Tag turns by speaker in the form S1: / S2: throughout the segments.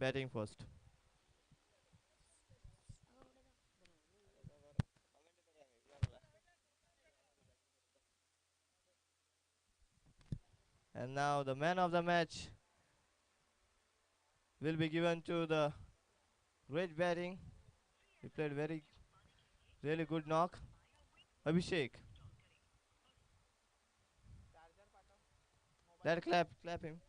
S1: batting first. And now the man of the match will be given to the great batting. He played very really good knock. Abhishek. Let clap him.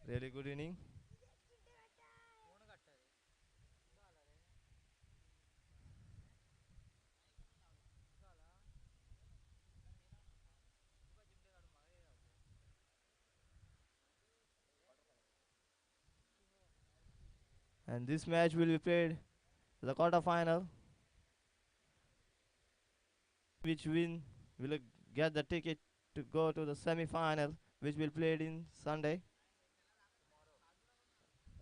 S1: Really good inning. And this match will be played the quarter final, which win will get the ticket to go to the semi final, which will played in Sunday.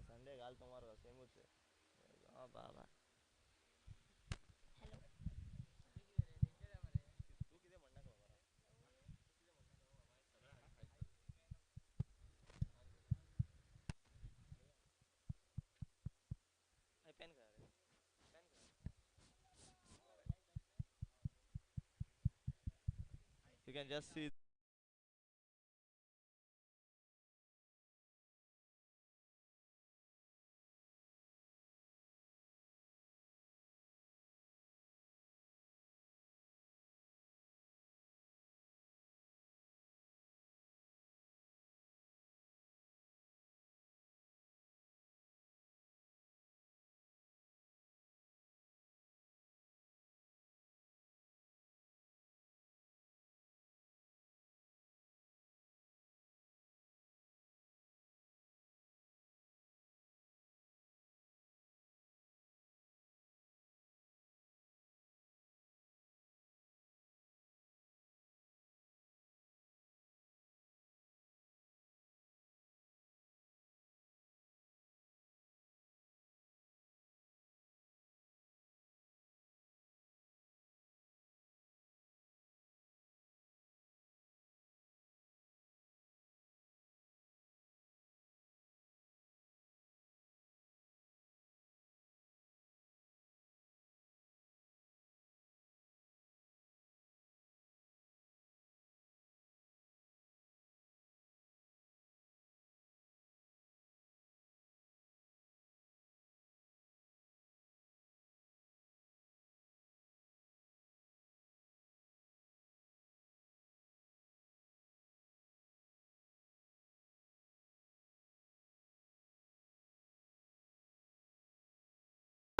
S1: Sunday gal tomorrow same use. Ah, baba. You can just see.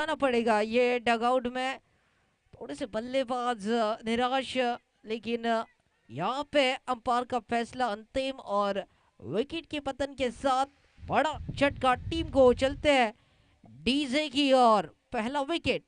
S2: आना पड़ेगा ये dugout में। थोड़े से बल्लेबाज निराश, लेकिन यहाँ पे umpire का फैसला अंतिम और विकेट के पतन के साथ बड़ा झटका टीम को। चलते हैं डीजे की ओर, पहला विकेट।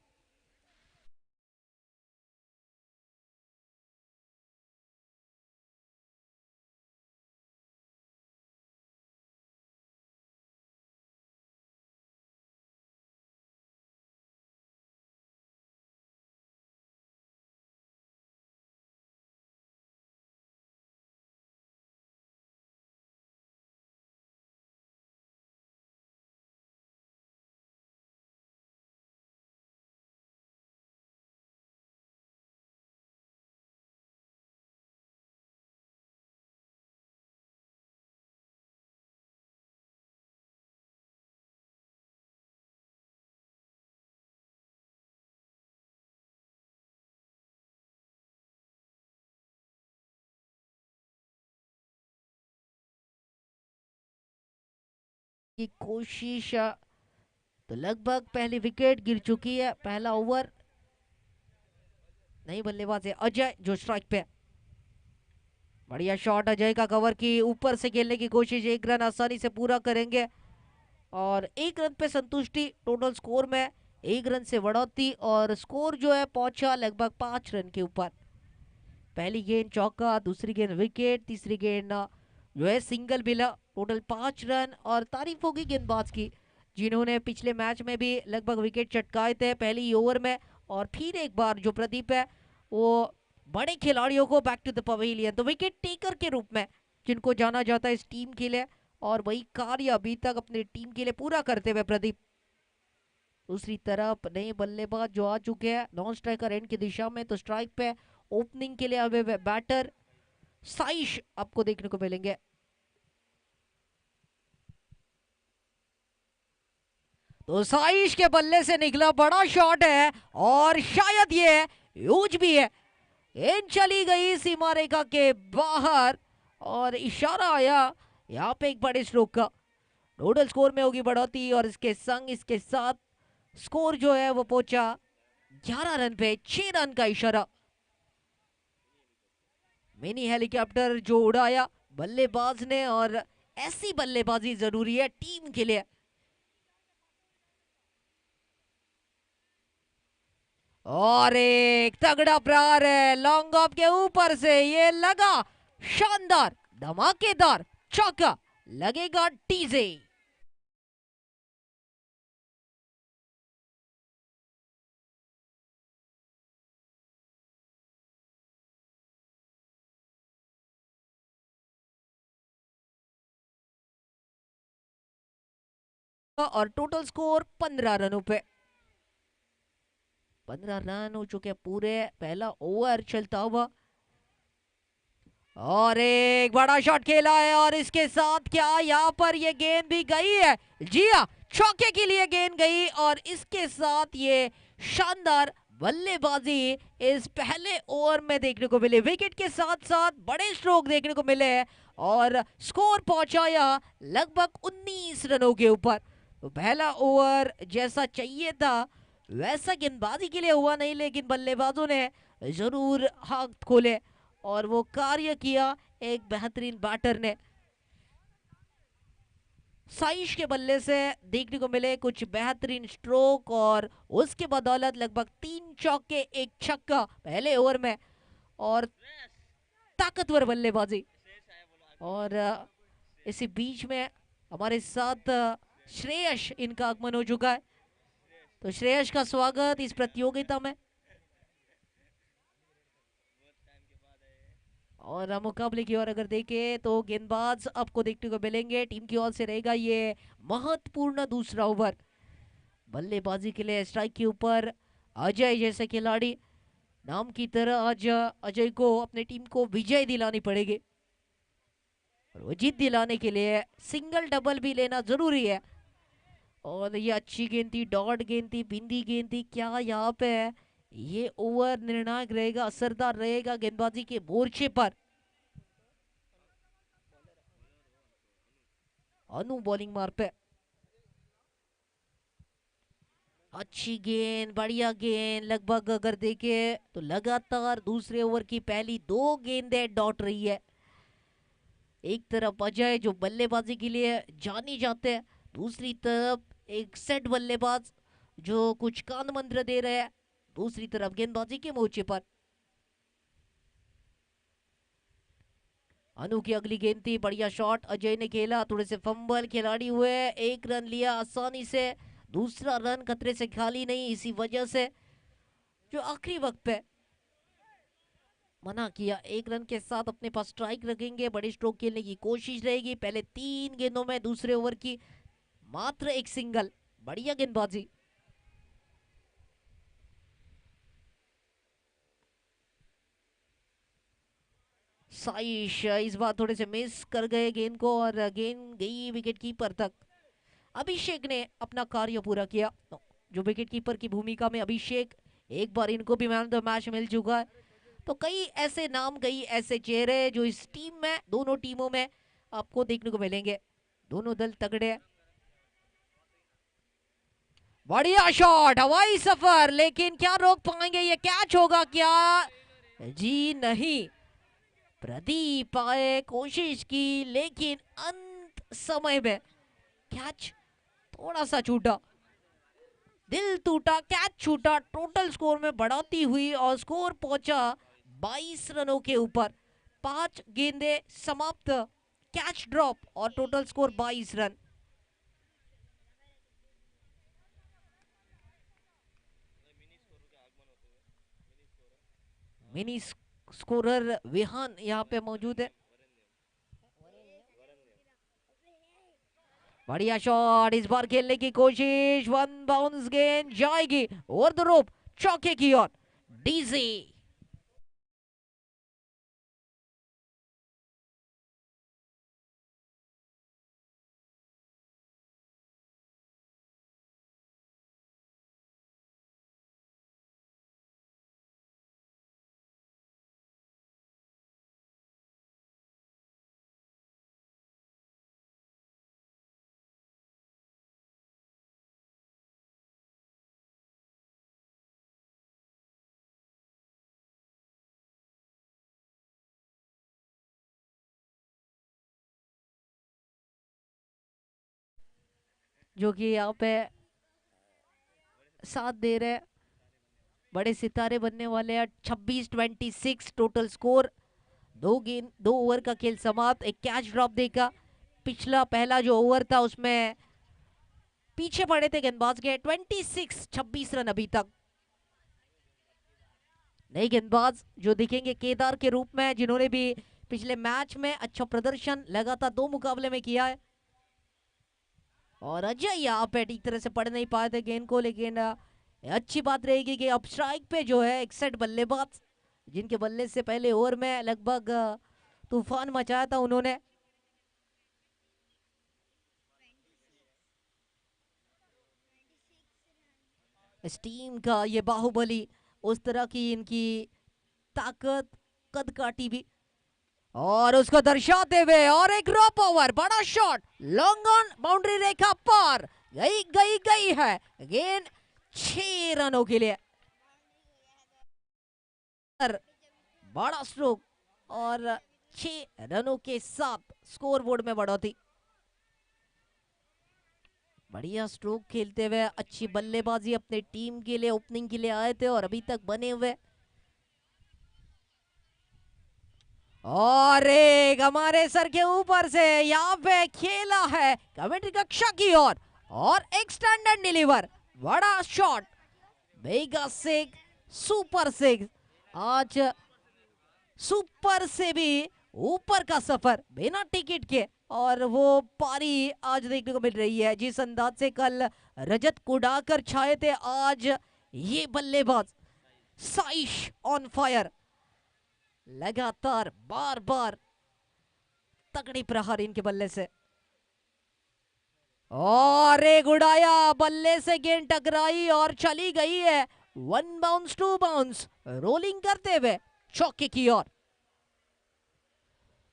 S2: की कोशिश, तो लगभग पहली विकेट गिर चुकी है। पहला ओवर, नई बल्लेबाज है अजय जो स्ट्राइक पे। बढ़िया शॉट अजय का, कवर की ऊपर से खेलने की कोशिश, एक रन आसानी से पूरा करेंगे और एक रन पे संतुष्टि। टोटल स्कोर में एक रन से बढ़ोतरी और स्कोर जो है पहुंचा लगभग 5 रन के ऊपर। पहली गेंद चौका, दूसरी गेंद विकेट, तीसरी गेंद जो है सिंगल मिला। Total 5 run. और तारीफ होगी गेंदबाज की जिन्होंने पिछले मैच में भी लगभग विकेट चटकाए थे पहली ओवर में। और फिर एक बार जो प्रदीप है वो बड़े खिलाड़ियों को बैक टू द पवेलियन, तो विकेट टेकर के रूप में जिनको जाना जाता है इस टीम के लिए, और वही कार्य अभी तक अपनी टीम के लिए पूरा करते हुए प्रदीप। दूसरी तरफ नए बल्लेबाज जो आ चुके हैं नॉन स्ट्राइकर एंड की दिशा में, तो स्ट्राइक पे ओपनिंग के लिए अभी बैटर साइश आपको देखने को मिलेंगे। तो साइश के बल्ले से निकला बड़ा शॉट है और शायद ये यूज भी है, गेंद चली गई सीमा रेखा के बाहर और इशारा आया यहाँ पे एक बड़े स्ट्रोक का। टोटल स्कोर में होगी बढ़ोतरी और इसके संग इसके साथ स्कोर जो है वो पहुंचा 11 रन पे, 6 रन का इशारा। मिनी हेलीकॉप्टर जो उड़ाया बल्लेबाज ने, और ऐसी बल्लेबाजी जरूरी है टीम के लिए। और एक तगड़ा प्रहार है लॉन्ग ऑफ के ऊपर से, ये लगा शानदार धमाकेदार चौका, लगेगा टीजे। और टोटल स्कोर 15 रनों पे, 15 रन हो चुके पूरे। पहला ओवर चलता हुआ और एक बड़ा शॉट खेला है और इसके साथ क्या यहाँ पर ये गेंद भी गई है, जी हाँ चौके के लिए गेंद गई और इसके साथ ये शानदार बल्लेबाजी इस पहले ओवर में देखने को मिले। विकेट के साथ साथ बड़े स्ट्रोक देखने को मिले और स्कोर पहुंचाया लगभग 19 रनों के ऊपर। तो पहला ओवर जैसा चाहिए था वैसा गेंदबाजी के लिए हुआ नहीं, लेकिन बल्लेबाजों ने जरूर हाथ खोले और वो कार्य किया एक बेहतरीन बैटर ने। साइश के बल्ले से देखने को मिले कुछ बेहतरीन स्ट्रोक और उसके बदौलत लगभग 3 चौके 1 छक्का पहले ओवर में, और ताकतवर बल्लेबाजी। और इसी बीच में हमारे साथ श्रेयस इनका आगमन हो चुका है, तो श्रेयस का स्वागत इस प्रतियोगिता में। और मुकाबले की ओर अगर देखें तो गेंदबाज आपको देखने को मिलेंगे, टीम की ओर से रहेगा ये महत्वपूर्ण दूसरा ओवर। बल्लेबाजी के लिए स्ट्राइक के ऊपर अजय जैसे खिलाड़ी, नाम की तरह आज अजय को अपनी टीम को विजय दिलानी पड़ेगी और वो जीत दिलाने के लिए सिंगल डबल भी लेना जरूरी है। और ये अच्छी गेंद थी, डॉट गेंद थी, बिंदी गेंद थी, क्या यहाँ पे है ये ओवर निर्णायक रहेगा, असरदार रहेगा गेंदबाजी के मोर्चे पर। अनु बॉलिंग मार पे, अच्छी गेंद, बढ़िया गेंद, लगभग अगर देखे तो लगातार दूसरे ओवर की पहली 2 गेंदें डॉट रही है। एक तरफ अजय जो बल्लेबाजी के लिए जानी जाते हैं, दूसरी तरफ एक सेट बल्लेबाज जो कुछ कान मंत्र दे रहे हैं दूसरी तरफ गेंदबाजी के मोर्चे पर। अनु की अगली गेंद थी, बढ़िया शॉट अजय ने खेला, थोड़े से फंबल खिलाड़ी हुए, 1 रन लिया आसानी से, दूसरा रन खतरे से खाली नहीं, इसी वजह से जो आखिरी वक्त पे मना किया। 1 रन के साथ अपने पास स्ट्राइक रखेंगे, बड़े स्ट्रोक खेलने की कोशिश रहेगी। पहले 3 गेंदों में दूसरे ओवर की मात्र 1 सिंगल, बढ़िया गेंदबाजी। साइश इस बार थोड़े से मिस कर गए गेंद को और गेंद गई विकेट कीपर तक। अभिषेक ने अपना कार्य पूरा किया, जो विकेट कीपर की भूमिका में अभिषेक, एक बार इनको भी man of the match mill चुका है। तो कई ऐसे नाम, कई ऐसे चेहरे जो इस टीम में, दोनों टीमों में आपको देखने को मिलेंगे। दोनों दल तगड़े। बढ़िया शॉट, हवाई सफर, लेकिन क्या रोक पाएंगे, ये कैच होगा क्या, जी नहीं। प्रदीप आए, कोशिश की, लेकिन अंत समय में कैच थोड़ा सा छूटा, दिल टूटा, कैच छूटा। टोटल स्कोर में बढ़ोतरी हुई और स्कोर पहुंचा 22 रनों के ऊपर। 5 गेंदें समाप्त, कैच ड्रॉप और total score 22 run. Mini scorer Vihaan यहाँ पे मौजूद है। बढ़िया शॉट, इस बार खेलने की कोशिश, वन बाउंस गेंद जाएगी ओवर द रोप, चौके की ओर डीजे। जो कि यहाँ पे साथ दे रहे हैं, बड़े सितारे बनने वाले हैं। 26-26 टोटल स्कोर। दो गेंद, 2 ओवर का खेल समाप्त। एक कैच ड्रॉप देगा। पिछला पहला जो ओवर था उसमें पीछे पड़े थे गेंदबाज के। 26 रन अभी तक। नए गेंदबाज जो दिखेंगे केदार के रूप में, जिन्होंने भी पिछले मैच में अच्छा प्रदर्शन लगातार 2 मुकाबले में किया है। और अजय यहाँ पे ठीक तरह से पढ़ नहीं पाए थे गेंद को, लेकिन अच्छी बात रहेगी कि अब स्ट्राइक पे जो है 61 बल्लेबाज, जिनके बल्ले से पहले ओवर में लगभग तूफान मचाया था उन्होंने। इस टीम का ये बाहुबली, उस तरह की इनकी ताकत, कद काटी भी, और उसको दर्शाते हुए और एक ड्रॉप ओवर, बड़ा शॉट, लॉन्ग ऑन, बाउंड्री रेखा पार, गई गई गई है गेंद 6 रनों के लिए। बड़ा स्ट्रोक और 6 रनों के साथ स्कोरबोर्ड में बढ़ोतरी। बढ़िया स्ट्रोक खेलते हुए, अच्छी बल्लेबाजी अपने टीम के लिए, ओपनिंग के लिए आए थे और अभी तक बने हुए। और एक हमारे सर के ऊपर से यहाँ पे खेला है कमेंट्री कक्षा की ओर, और एक स्टैंडर्ड डिलीवर, बड़ा shot, mega six, super six. आज सुपर से भी ऊपर का सफर बिना टिकट के, और वो पारी आज देखने को मिल रही है। जिस अंदाज से कल रजत कुडाकर छाए थे, आज ये बल्लेबाज साइश ऑन फायर, लगातार बार बार तगड़ी प्रहार इनके बल्ले से। और एक उड़ाया, बल्ले से गेंद टकराई और चली गई है 1 बाउंस 2 बाउंस, रोलिंग करते हुए चौके की ओर।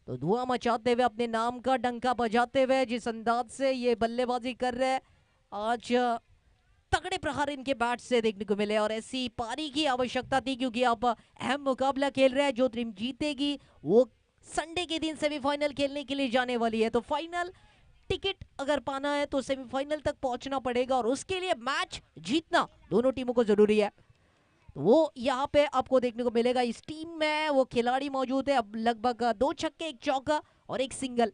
S2: तो धुआं मचाते हुए, अपने नाम का डंका बजाते हुए जिस अंदाज से ये बल्लेबाजी कर रहे हैं, आज तगड़े प्रहार इनके बैट से देखने को मिले। और ऐसी पारी की आवश्यकता थी, क्योंकि आप अहम मुकाबला खेल रहे हैं। जो टीम जीतेगी वो संडे के दिन सेमीफाइनल खेलने के लिए जाने वाली है। तो फाइनल टिकट अगर पाना है तो सेमीफाइनल तक पहुंचना पड़ेगा, और उसके लिए मैच जीतना दोनों टीमों को जरूरी है। तो वो यहाँ पे आपको देखने को मिलेगा। इस टीम में वो खिलाड़ी मौजूद है, अब लगभग 2 छक्के, 1 चौका और 1 सिंगल।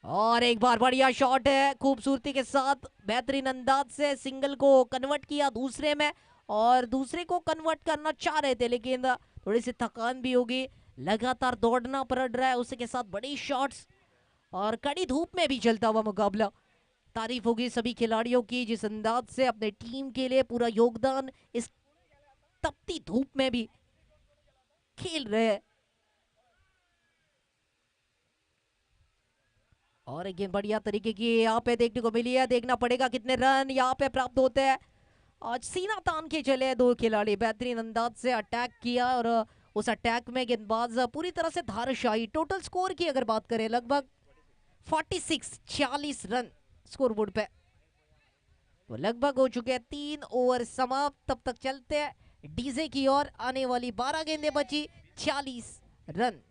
S2: और एक बार बढ़िया शॉट है, खूबसूरती के साथ बेहतरीन अंदाज से सिंगल को कन्वर्ट किया दूसरे में, और दूसरे को कन्वर्ट करना चाह रहे थे, लेकिन थोड़ी सी थकान भी होगी, लगातार दौड़ना पड़ रहा है, उसके साथ बड़ी शॉट्स और कड़ी धूप में भी चलता हुआ मुकाबला। तारीफ होगी सभी खिलाड़ियों की, जिस अंदाज से अपने टीम के लिए पूरा योगदान इस तपती धूप में भी खेल रहे हैं। और एक गेंद बढ़िया तरीके की यहाँ पे देखने को मिली है, देखना पड़ेगा कितने रन यहाँ पे प्राप्त होते हैं। आज सीना तान के चले 2 खिलाड़ी, बेहतरीन अंदाज से अटैक किया, और उस अटैक में गेंदबाज पूरी तरह से धाराशाही। टोटल स्कोर की अगर बात करें, लगभग 46 रन स्कोरबोर्ड पे। तो लगभग हो चुके हैं 3 ओवर समाप्त। तब तक चलते हैं डीजे की ओर, आने वाली 12 गेंदें बची, 46 रन।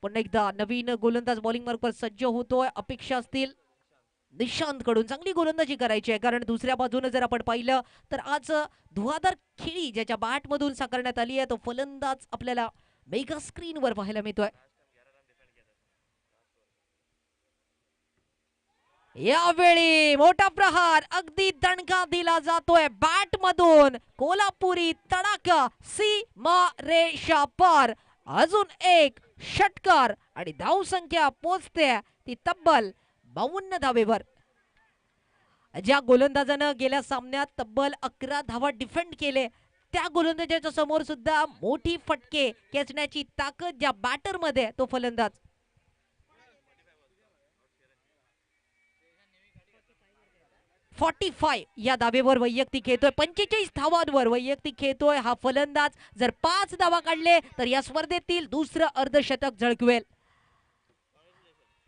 S2: पुन्हा एकदा नवीन गोलंदाज बॉलिंग मार्कवर सज्ज होतोय. अपेक्षा असतील निशांत कडून चांगली गोलंदाजी करायची आहे, कारण दुसऱ्या बाजूने जर आपण पाहिलं तर आज धुवाधार खेळी ज्याच्या बॅट मधून साकारण्यात आली आहे तो फलंदाज आपल्याला मेगा स्क्रीनवर पाहायला मिळतोय. यावेळी मोठा प्रहार अगदी दणका दिला जातोय बॅट मधून. कोल्हापुरी तडाखा सीमा रेषा पार. अजून एक षटकार आणि धावसंख्या पोचते ती तब्बल 52 धावेवर. ज्या गोलंदाजानं गेल्या सामन्यात तब्बल 11 धावा डिफेंड केले त्या गोलंदाजाच्या समोर सुद्धा मोठी फटके खेचण्याची ताकद ज्या बॅटर मध्ये तो फलंदाज. 45 या धावेवर वैयक्तिक खेळतोय. 45 धावांवर वैयक्तिक खेळतोय हा फलंदाज. जर 5 धावा काढले तर या स्पर्धेतील दुसरं अर्धशतक झळकवेल.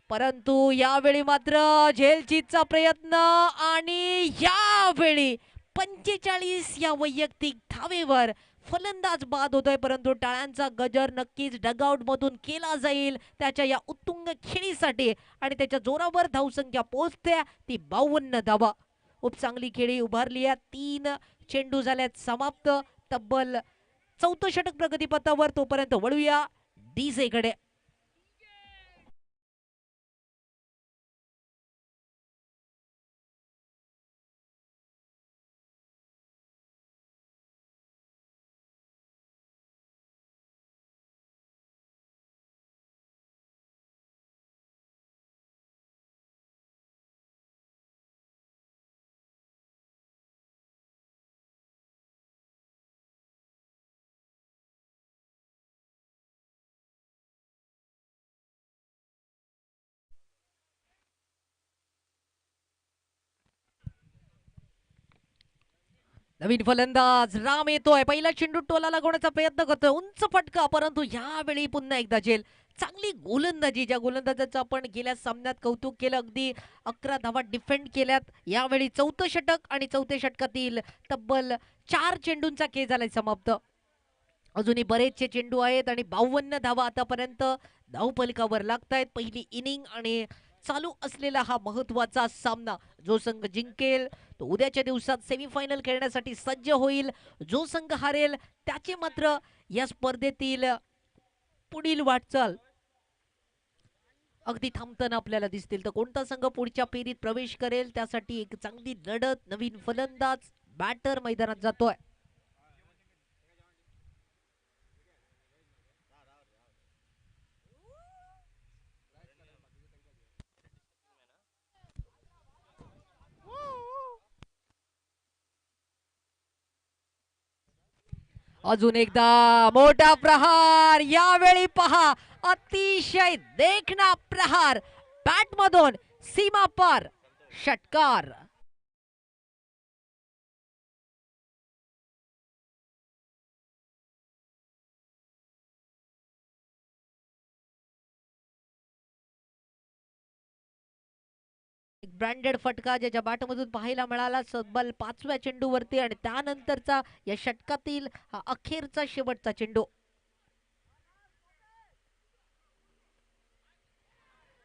S2: परंतु यावेळी मात्र झेलचीतचा प्रयत्न आणि यावेळी 45 या वैयक्तिक धावेवर फलंदाज बाद होतोय. परंतु टाळ्यांचा गजर नक्कीच डगआउट मधून केला जाईल त्याच्या या उत्तुंग खेळीसाठी आणि त्याच्या जोरावर धावसंख्या पोहोचते ती 52 धावा. खूप चांगली खेळी उभारली आहे. 3 चेंडू झाल्यात समाप्त. तब्बल 4थं षटक प्रगतीपथावर. तोपर्यंत वळूया डीजे कडे. नवीन फलंदाज राम येतोय. पहिला चेंडू टोला लागवण्याचा प्रयत्न करतोय. उंच फटका, परंतु यावेळी पुन्हा एकदा झेल. चांगली गोलंदाजी ज्या गोलंदाजाचं आपण गेल्या सामन्यात कौतुक केलं. अगदी 11 धावा डिफेंड केल्यात. यावेळी 4थं षटक आणि 4थ्या षटकातील तब्बल 4 चेंडूंचा खेळ झालाय समाप्त. अजूनही बरेचसे चेंडू आहेत आणि 52 धावा आतापर्यंत धावफलकावर लागतायत. पहिली इनिंग आणि चालू असलेला हा महत्वाचा सामना. जो संघ जिंकेल तो उद्याच्या दिवसात सेमीफायनल खेळण्यासाठी सज्ज होईल. जो संघ हारेल त्याचे मात्र या स्पर्धेतील पुढील वाटचाल अगदी थांबताना आपल्याला दिसतील. तर कोणता संघ पुढच्या फेरीत प्रवेश करेल त्यासाठी एक चांगली लढत. नवीन फलंदाज बॅटर मैदानात जातोय. अजून एकदा मोठा प्रहार. यावेळी पहा अतिशय देखणा प्रहार. बॅट मधून सीमा पार षटकार. ब्रँडेड फटका ज्याच्या बॅटमधून पाहायला मिळाला तब्बल 5व्या चेंडूवरती आणि त्यानंतरचा या षटकातील हा अखेरचा शेवटचा चेंडू.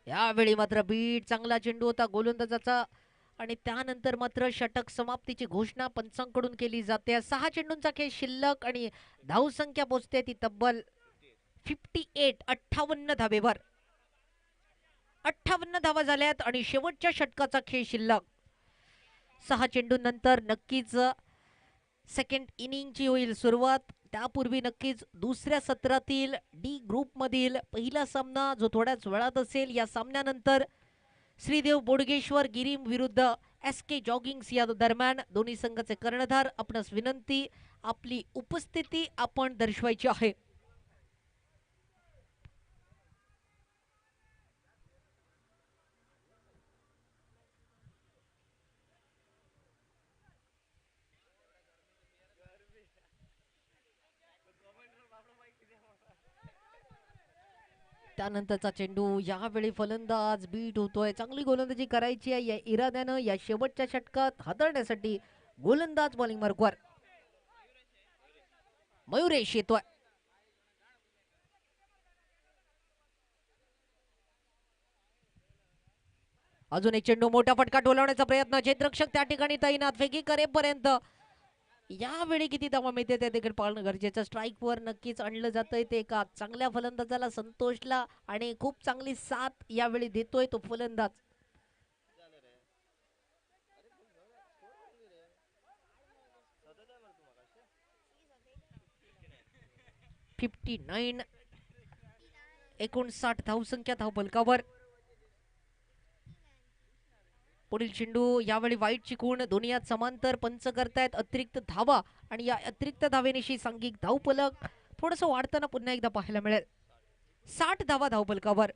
S2: यावेळी मात्र बीट चांगला चेंडू होता गोलंदाजाचा आणि त्यानंतर मात्र षटक समाप्तीची घोषणा पंचांकडून केली जाते. 6 चेंडूंचा खेळ शिल्लक आणि धावसंख्या पोहोचते ती तब्बल 58 धावेवर. 58 धावा झाल्यात आणि शेवटच्या षटकाचा खेळ शिल्लक. 6 चेंडूंनंतर नक्कीच सेकंड इनिंगची होईल सुरुवात. त्यापूर्वी नक्कीच दुसऱ्या सत्रातील डी ग्रुप मधील पहिला सामना जो थोड्याच वेळात असेल. या सामन्यानंतर श्रीदेव बोडगेश्वर गिरीम विरुद्ध SK जॉगिंग्स या दरम्यान दोन्ही संघाचे कर्णधार आपणास विनंती आपली उपस्थिती आपण दर्शवायची आहे. त्यानंतरचा चेंडू. यावेळी फलंदाज बीट होतोय. चांगली गोलंदाजी करायची आहे या इराद्यानं या शेवटच्या षटकात हाताळण्यासाठी. गोलंदाज बॉलिंग मार्कवर मयुरेश येतोय. अजून एक चेंडू, मोठा फटका डोलावण्याचा प्रयत्न, क्षेत्ररक्षक त्या ठिकाणी तैनात, फेकी करेपर्यंत यावेळी किती धावा मिळते ते देखील पाळणं गरजेचं. स्ट्राईक वर नक्कीच आणलं जातंय ते एका चांगल्या फलंदाजाला, संतोषला, आणि खूप चांगली साथ यावेळी देतोय तो फलंदाज. 59 59 धावसंख्या धावफलकावर. पुढील चेंडू यावेळी वाईट चिकून दोन्ही हात समांतर पंच करतायत. अतिरिक्त धावा आणि या अतिरिक्त धावेनिशी सांघिक धावफलक थोडंसं वाढताना पुन्हा एकदा पाहायला मिळेल. 60 धावा धावफलकावर.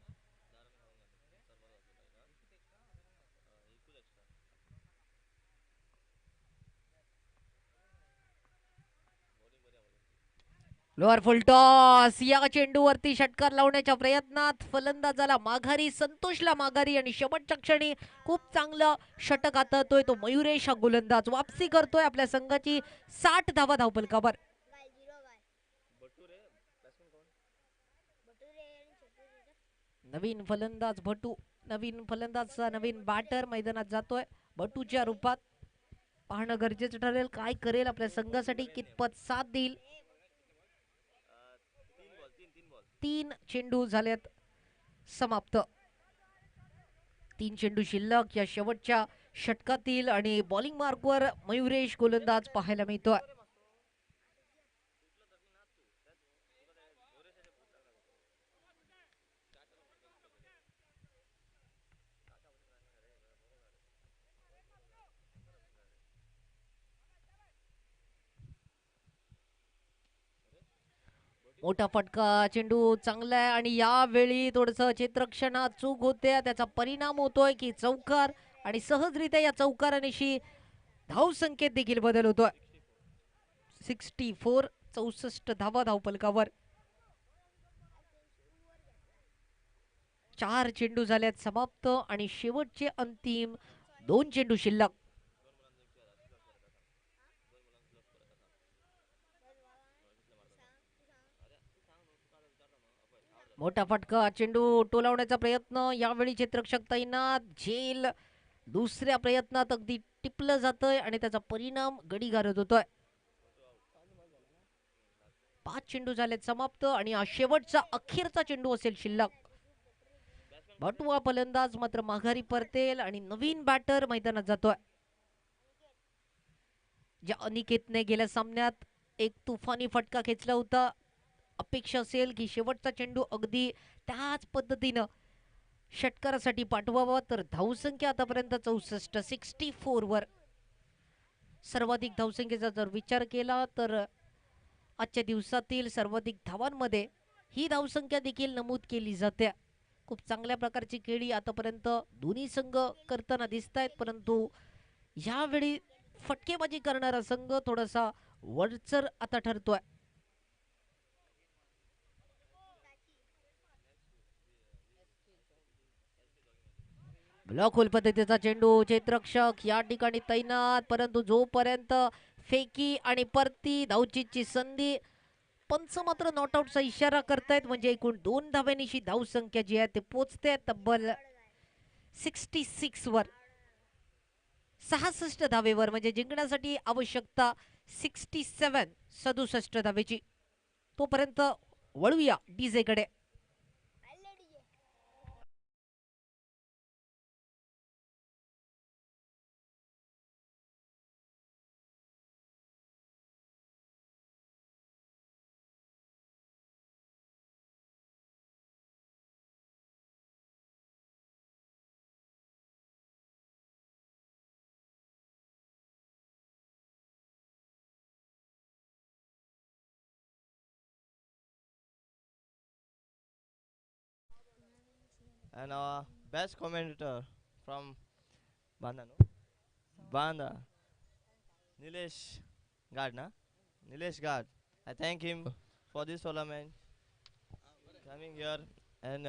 S2: लोअर फुल टॉस, या चेंडूवरती षटकार लावण्याच्या प्रयत्नात फलंदाजाला माघारी, संतोषला माघारी, आणि शेवटच्या क्षणी खूप चांगलं षटक हाताळतोय तो मयुरेश हा गोलंदाज. वापसी करतोय आपल्या संघाची. 60 धावा धावफलकावर. नवीन फलंदाज भटू, नवीन फलंदाज, नवीन बॅटर मैदानात जातोय भटूच्या रूपात. पाहणं गरजेचं ठरेल काय करेल आपल्या संघासाठी, कितपत साथ देईल. 3 चेंडू झालेत समाप्त. 3 चेंडू शिल्लक या शेवटच्या षटकातील, आणि बॉलिंग मार्कवर मयुरेश गोलंदाज पाहायला मिळतोय. मोठा फटका, चेंडू चांगला आहे, आणि यावेळी थोडस क्षेत्ररक्षणात चूक होते, त्याचा परिणाम होतोय की चौकार, आणि सहजरित्या या चौकारानिशी धावसंख्येत देखील बदल होतोय. 64 64 धावा धावफलकावर. 4 चेंडू झालेत समाप्त, आणि शेवटचे अंतिम 2 चेंडू शिल्लक. मोठा फटका, चेंडू टोलावण्याचा प्रयत्न, यावेळी क्षेत्ररक्षक तैनात, झेल दुसऱ्या प्रयत्नात अगदी टिपलं जातंय, आणि त्याचा परिणाम गडी गारद होतोय. 5 चेंडू झालेत समाप्त, आणि हा शेवटचा अखेरचा चेंडू असेल शिल्लक. भटू फलंदाज मात्र माघारी परतेल, आणि नवीन बॅटर मैदानात जातोय. ज्या अनिकेतने गेल्या सामन्यात एक तुफानी फटका खेचला होता, अपेक्षा असेल की शेवटचा चेंडू अगदी त्याच पद्धतीनं षटकारासाठी पाठवावा. तर धावसंख्या आतापर्यंत 64 64 वर. सर्वाधिक धावसंख्येचा जर विचार केला तर आजच्या दिवसातील सर्वाधिक धावांमध्ये ही धावसंख्या देखील नमूद केली जाते. खूप चांगल्या प्रकारची खेळी आतापर्यंत दोन्ही संघ करताना दिसत आहेत, परंतु यावेळी फटकेबाजी करणारा संघ थोडासा वरचढ आता ठरतोय. ब्लॉक होल पद्धतीचा चेंडू, क्षेत्ररक्षक या ठिकाणी तैनात, परंतु जोपर्यंत फेकी आणि परती धावचीची संधी, पंच मात्र नॉट आउटचा इशारा करतायत, म्हणजे एकूण 2 धाव्यांची धावसंख्या जी आहे ते पोहोचते तब्बल 66 वर. 66 धावेवर, म्हणजे जिंकण्यासाठी आवश्यकता 67 धावेची. तोपर्यंत वळूया डीजे कडे.
S1: And our best commentator from Banda, no? Banda, Nilesh Gardner. Nilesh Gard. I thank him for this tournament, coming here and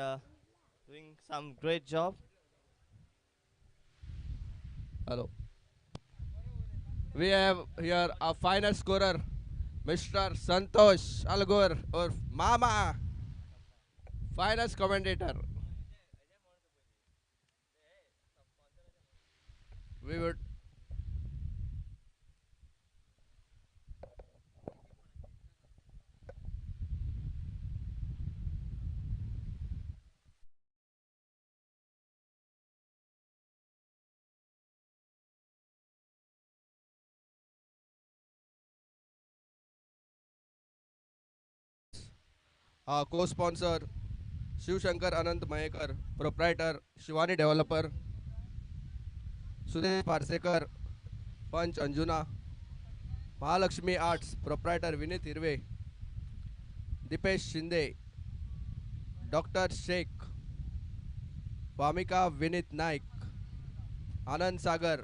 S1: doing some great job.
S3: Hello. We have here a final scorer, Mr. Santosh Algur or Mama. Finance commentator. Bollywood. Co-sponsor Shiv Shankar Anant Mahekar, proprietor Shivani Developer, Sudesh Parsekar, Panch Anjuna, Mahalakshmi Arts, proprietor Vinit Irve, Dipesh Shinde, Dr. Sheikh, Vamika Vinit Naik, Anand Sagar,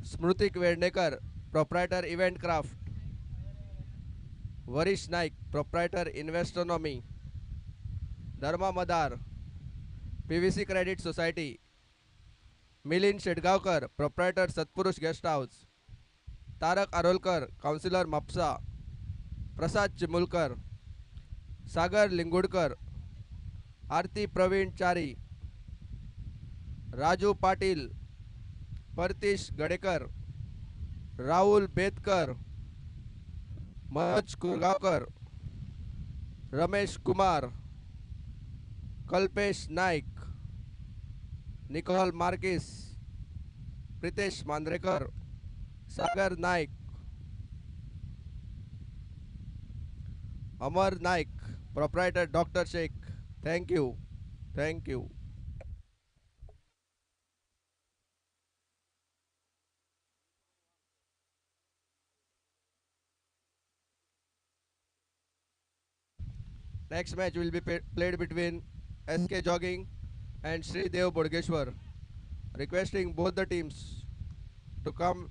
S3: Smrutik Verdekar, proprietor Event Craft, Varish Naik, proprietor Investonomy, Dharma Madar, PVC Credit Society, Milind Shedgaonkar, proprietor Satpurush Guest House, Tarak Arolkar, councillor Mapsa, Prasad Chimulkar, Sagar Lingudkar, Arti Praveen Chari, Raju Patil, Partish Gadekar, Rahul Betkar, Manoj Kurgaonkar, Ramesh Kumar, Kalpesh Naik, Nicole Marquis, Pritesh Mandrekar, Sagar Naik, Amar Naik, proprietor Dr. Sheikh. Thank you. Thank you. Next match will be played between SK Jogging and Sri Dev Bodgeshwar. Requesting both the teams to come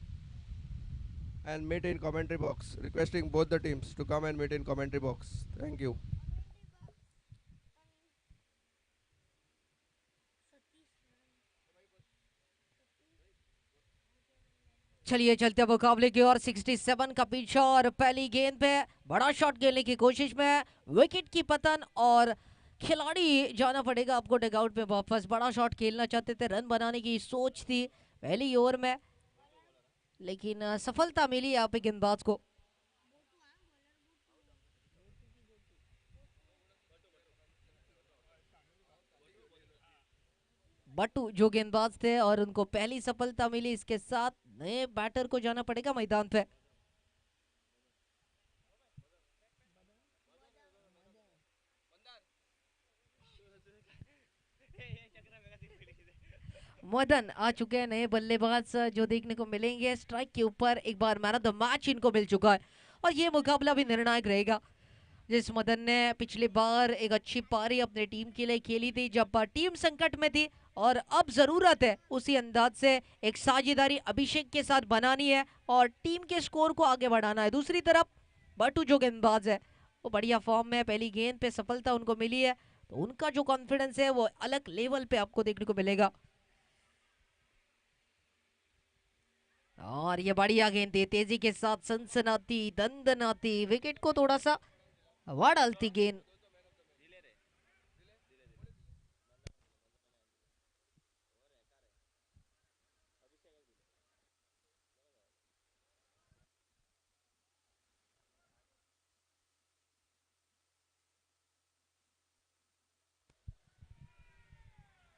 S3: and meet in commentary box. Requesting both the teams to come and meet in commentary box. Thank you.
S2: चलिए चलते हैं मुकाबले की or 67 का पीछा और पहली गेंद पे बड़ा शॉट खेलने की कोशिश में विकेट की पतन और खिलाड़ी जाना पड़ेगा आपको डगआउट में वापस। बड़ा शॉट खेलना चाहते थे, रन बनाने की सोच थी पहली ओवर में, लेकिन सफलता मिली यहाँ पे गेंदबाज को। बट्टू जो गेंदबाज थे और उनको पहली सफलता मिली, इसके साथ नए बैटर को जाना पड़ेगा मैदान पे। मदन आ चुके हैं नए बल्लेबाज जो देखने को मिलेंगे स्ट्राइक के ऊपर। एक बार मैन ऑफ द मैच इनको मिल चुका है और ये मुकाबला भी निर्णायक रहेगा। जिस मदन ने पिछली बार एक अच्छी पारी अपने टीम के लिए खेली थी जब टीम संकट में थी, और अब जरूरत है उसी अंदाज से एक साझेदारी अभिषेक के साथ बनानी है और टीम के स्कोर को आगे बढ़ाना है। दूसरी तरफ बट्टू जो गेंदबाज है वो बढ़िया फॉर्म में, पहली गेंद पे सफलता उनको मिली है, तो उनका जो कॉन्फिडेंस है वो अलग लेवल पे आपको देखने को मिलेगा। और ये बढ़िया गेंद थी, तेजी के साथ सनसनाती दंदनाती, विकेट को थोड़ा सा हवा डालती गेंद।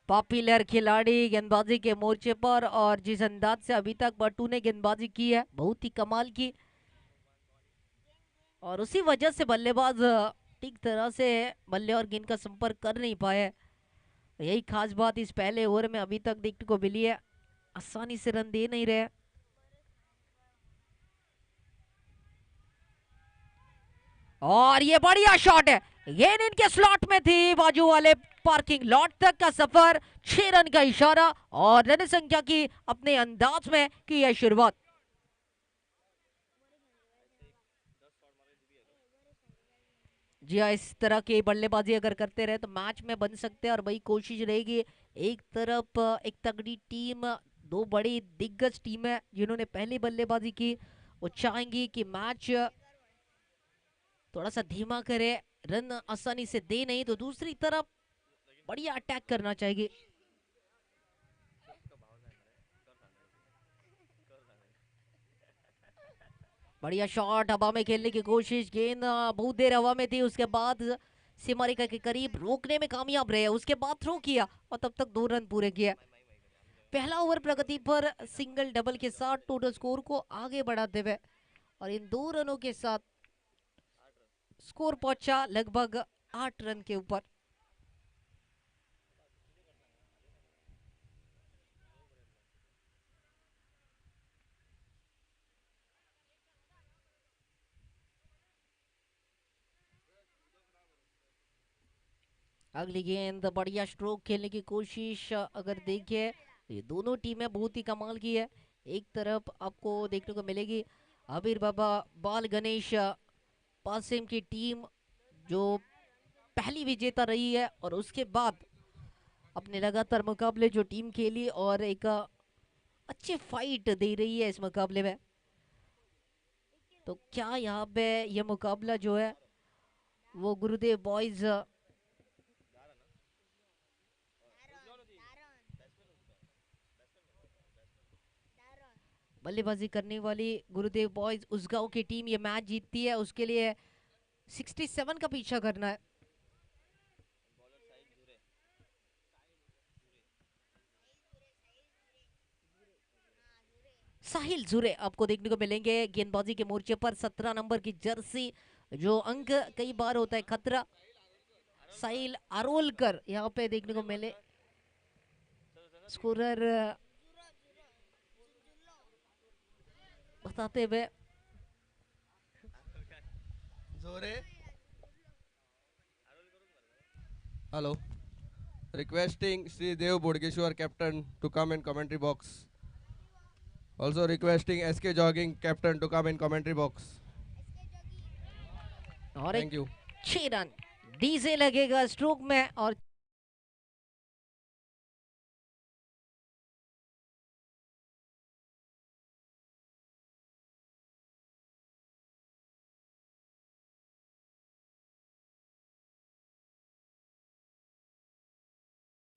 S2: पॉपुलर खिलाड़ी गेंदबाजी के मोर्चे पर, और जिस अंदाज से अभी तक बट्टू ने गेंदबाजी की है बहुत ही कमाल की, और उसी वजह से बल्लेबाज ठीक तरह से बल्ले और गेंद का संपर्क कर नहीं पाए। यही खास बात इस पहले ओवर में अभी तक देखने को मिली है, आसानी से रन दे नहीं रहे। और ये बढ़िया शॉट है, गेंद इनके स्लॉट में थी, बाजू वाले पार्किंग लॉट तक का सफर, 6 रन का इशारा और रन संख्या की अपने अंदाज में की है शुरुआत। जी हाँ, इस तरह की बल्लेबाजी अगर करते रहे तो मैच में बन सकते हैं, और वही कोशिश रहेगी। एक तरफ एक तगड़ी टीम, दो बड़ी दिग्गज टीम है जिन्होंने पहली बल्लेबाजी की, वो चाहेंगी कि मैच थोड़ा सा धीमा करे, रन आसानी से दे नहीं, तो दूसरी तरफ बढ़िया अटैक करना चाहिए। बढ़िया शॉट, हवा में खेलने की कोशिश, गेंद बहुत देर हवा में थी, उसके बाद सीमा रेखा के करीब रोकने में कामयाब रहे, उसके बाद थ्रो किया और तब तक 2 रन पूरे किए। पहला ओवर प्रगति पर सिंगल डबल के साथ टोटल स्कोर को आगे बढ़ाते हुए और इन 2 रनों के साथ स्कोर पहुंचा लगभग 8 रन के ऊपर। अगली गेंद, बढ़िया स्ट्रोक खेलने की कोशिश अगर देखें तो ये दोनों टीमें बहुत ही कमाल की है। एक तरफ आपको देखने को मिलेगी आबिर बाबा बाल गणेश पासिम की टीम जो पहली विजेता रही है और उसके बाद अपने लगातार मुकाबले जो टीम खेली और एक अच्छी फाइट दे रही है इस मुकाबले में। तो क्या यहाँ पे ये मुकाबला जो है वो गुरुदेव बॉयज बल्लेबाजी करने वाली गुरुदेव बॉयज उसगांव की टीम ये मैच जीतती है, उसके लिए 67 का पीछा करना है। साहिल जुरे आपको देखने को मिलेंगे गेंदबाजी के मोर्चे पर, 17 नंबर की जर्सी जो अंक कई बार होता है खतरा। साहिल आरोलकर यहाँ पे देखने को मिले स्कोरर बताते हुए।
S3: Zore. Hello. Requesting Sri Dev Bodgeshwar captain to come in commentary box. Also requesting SK Jogging captain to come in commentary box.
S2: और
S3: Thank you.
S2: 6 रन डीजे लगेगा स्ट्रोक में और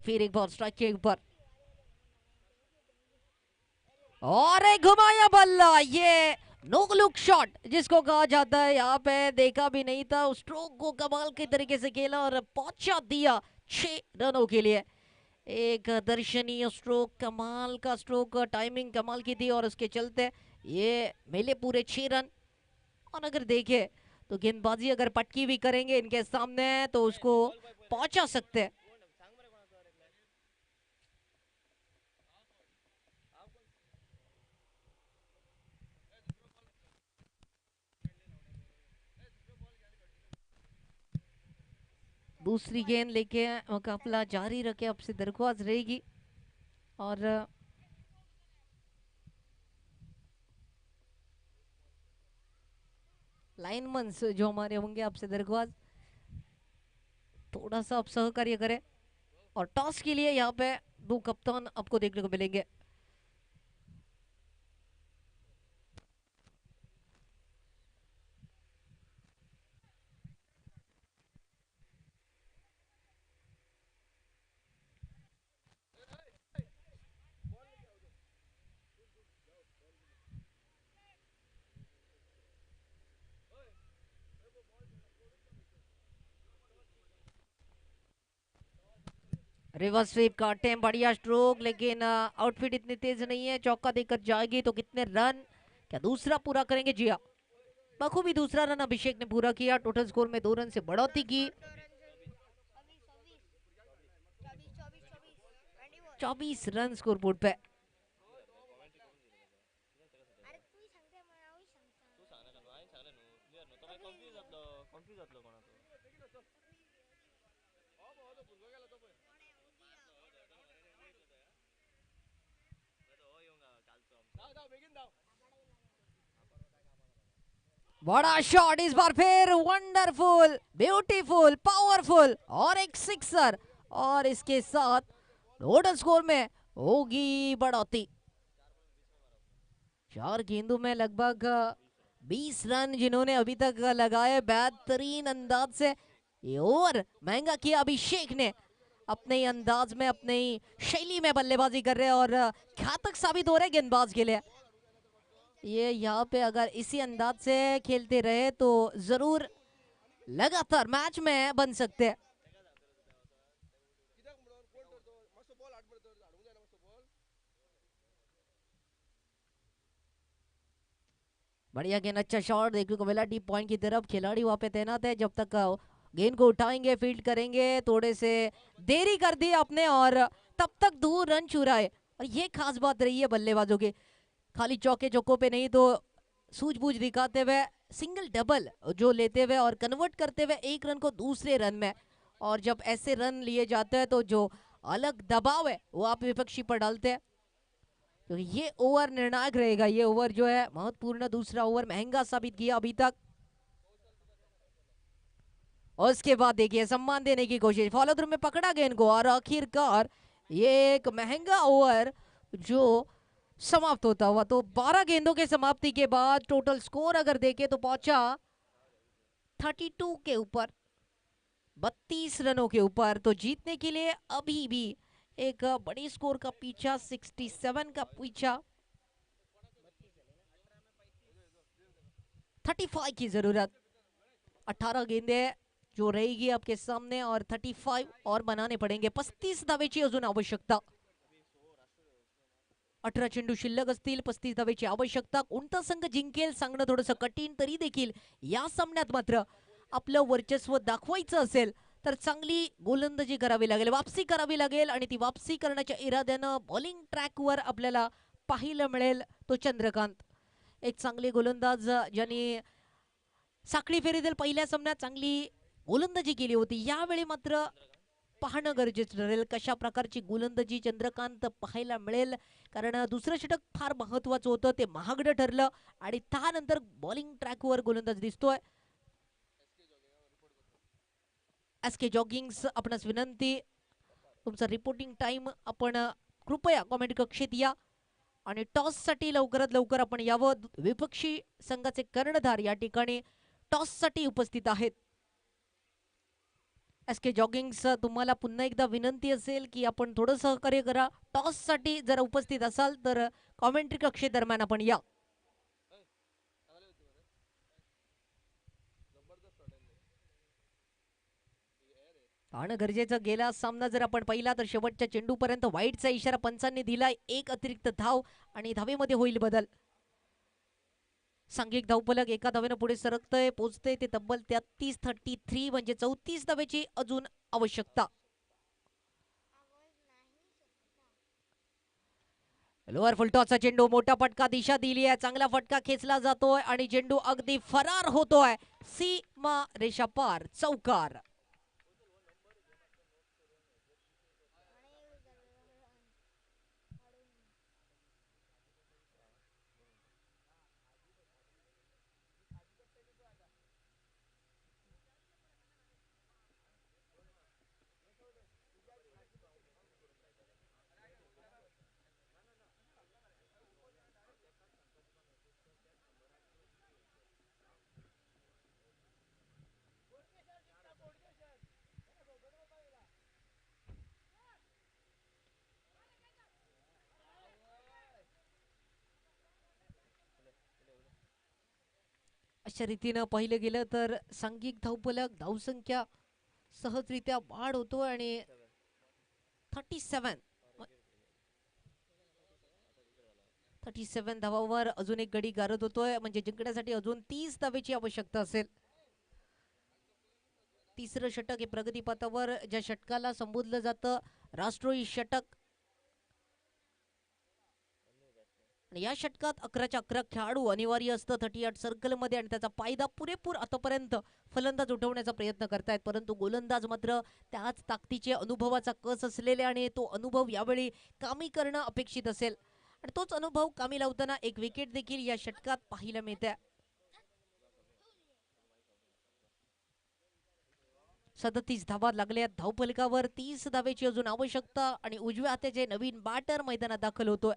S2: फिर एक बॉल स्ट्राइक के ऊपर और एक घुमाया बल्ला, ये नो लुक शॉट जिसको कहा जाता है, यहाँ पे देखा भी नहीं था, उस स्ट्रोक को कमाल के तरीके से खेला और पहुंचा दिया 6 रनों के लिए। एक दर्शनीय स्ट्रोक, कमाल का स्ट्रोक, टाइमिंग कमाल की थी और उसके चलते ये मिले पूरे 6 रन। और अगर देखे तो गेंदबाजी अगर पटकी भी करेंगे इनके सामने तो उसको पहुंचा सकते हैं। दूसरी गेंद लेके मुकाबला जारी रखे, अब से दरख्वास्त रहेगी और लाइनमैन्स जो हमारे होंगे आपसे दरख्वास्त थोड़ा सा आप सहकार्य करें। और टॉस के लिए यहाँ पे 2 कप्तान आपको देखने को मिलेंगे। रिवर्स स्वीप काटे, बढ़िया स्ट्रोक, लेकिन आउटफिट इतनी तेज नहीं है, चौका देकर जाएगी तो कितने रन, क्या दूसरा पूरा करेंगे? जी हाँ, बखूबी दूसरा रन अभिषेक ने पूरा किया, टोटल स्कोर में 2 रन से बढ़ोतरी की। 24 रन स्कोर बोर्ड पे। बड़ा शॉट इस बार फिर, वंडरफुल, ब्यूटीफुल, पावरफुल और एक सिक्सर और इसके साथ टोटल स्कोर में होगी बढ़ोतरी। 4 गेंदों में लगभग 20 रन जिन्होंने अभी तक लगाए, बेहतरीन अंदाज से ये ओवर महंगा किया अभिषेक ने, अपने ही अंदाज में अपने ही शैली में बल्लेबाजी कर रहे हैं और घातक साबित हो रहे गेंदबाज के लिए। ये यहाँ पे अगर इसी अंदाज से खेलते रहे तो जरूर लगातार मैच में बन सकते हैं। बढ़िया गेंद, अच्छा शॉट देखने को मिला डीप पॉइंट की तरफ। खिलाड़ी वहां पे तैनात है, जब तक गेंद को उठाएंगे फील्ड करेंगे। थोड़े से देरी कर दी आपने और तब तक दूर रन चुराए, और ये खास बात रही है बल्लेबाजों की। खाली चौके चौकों पे नहीं तो सूझबूझ दिखाते हुए सिंगल डबल जो लेते हुए और कन्वर्ट करते हुए एक रन को दूसरे रन में। और जब ऐसे रन लिए जाते हैं तो जो अलग दबाव है वो आप विपक्षी पर डालते हैं, तो ये ओवर निर्णायक रहेगा। ये ओवर जो है महत्वपूर्ण, दूसरा ओवर महंगा साबित किया अभी तक। और उसके बाद देखिए सम्मान देने की कोशिश, फॉलो थ्रू में पकड़ा गेंद को और आखिरकार ये एक महंगा ओवर जो समाप्त होता हुआ। तो 12 गेंदों के समाप्ति के बाद टोटल स्कोर अगर देखें तो पहुंचा 32 के ऊपर, 32 रनों के ऊपर। तो जीतने के लिए अभी भी एक बड़ी स्कोर का पीछा, 67 का पीछा, 35 की जरूरत। 18 गेंदें जो रहेगी आपके सामने और 35 और बनाने पडेंगे. 35 धावेची अजून आवश्यकता. 18 चेंडू शिल्लक असतील, 35 धावेची आवश्यकता. कोणता संघ जिंकेल सांगणं थोडंसं कठीण, तरी देखील या सामन्यात मात्र आपलं वर्चस्व दाखवायचं असेल तर चांगली गोलंदाजी करावी लागेल, वापसी करावी लागेल. आणि ती वापसी करण्याच्या इराद्यानं बॉलिंग ट्रॅकवर आपल्याला पाहायला मिळेल तो चंद्रकांत, एक चांगले गोलंदाज ज्यांनी साखळी फेरीतील पहिल्या सामन्यात चांगली गोलंदाजी केली होती. यावेळी मात्र पाहणं गरजेचं ठरेल कशा प्रकारची गोलंदाजी चंद्रकांत पाहायला मिळेल, कारण दुसरं षटक फार महत्वाचं होतं, ते महागडं ठरलं आणि त्यानंतर बॉलिंग ट्रॅकवर गोलंदाज दिसतोय. एसके जॉगिंग्स आपणास विनंती, तुमचा रिपोर्टिंग टाइम आपण कृपया कमेंट कक्षेत या आणि टॉस साठी लवकरात लवकर आपण यावं. विपक्षी संघाचे कर्णधार या ठिकाणी टॉस साठी उपस्थित आहेत. एसके जॉगिंग्स तुम्हाला पुन्हा एकदा विनंती असेल की आपण थोडं सहकार्य करा. टॉस साठी जर उपस्थित असाल तर कॉमेंट्री कक्षे दरम्यान आपण या. पाहणं गरजेचं. गेला सामना जर आपण पहिला तर शेवटच्या चेंडूपर्यंत वाईटचा इशारा पंचांनी दिलाय. एक अतिरिक्त धाव आणि धावेमध्ये होईल बदल. सांघिक धावफलक एका धावेनं पुढे सरकतंय, पोहोचतंय ते तब्बल 33 म्हणजे 34 धावेची अजून आवश्यकता. लोअर फुलटॉसचा चेंडू, मोठा फटका, दिशा दिली आहे, चांगला फटका खेचला जातोय आणि चेंडू अगदी फरार होतोय सीमा रेषा पार, चौकार. अशा रीतीनं पाहिलं गेलं तर सांघिक धावफलक, धावसंख्या सहजरित्या वाढ होतो आणि 37 धावावर अजून एक गडी गारत होतोय, म्हणजे जिंकण्यासाठी अजून 30 धावेची आवश्यकता असेल. तिसरं षटक हे प्रगतीपथावर, ज्या षटकाला संबोधलं जातं राष्ट्रोही षटक. या षटकात 11च्या 11 खेळाडू अनिवार्य असतं 38 सर्कल मध्ये, आणि त्याचा फायदा पुरेपूर आतापर्यंत फलंदाज उठवण्याचा प्रयत्न करतायत. परंतु गोलंदाज मात्र त्याच ताकदीचे, अनुभवाचा कस असलेले, आणि तो अनुभव यावेळी कामी करणं अपेक्षित असेल, आणि तोच अनुभव कामी लावताना एक विकेट देखील या षटकात पाहायला मिळते. 37 धावा लागल्या धावफलकावर, 30 धावेची अजून आवश्यकता. आणि उजव्या हाताचे नवीन बॅटर मैदानात दाखल होतोय.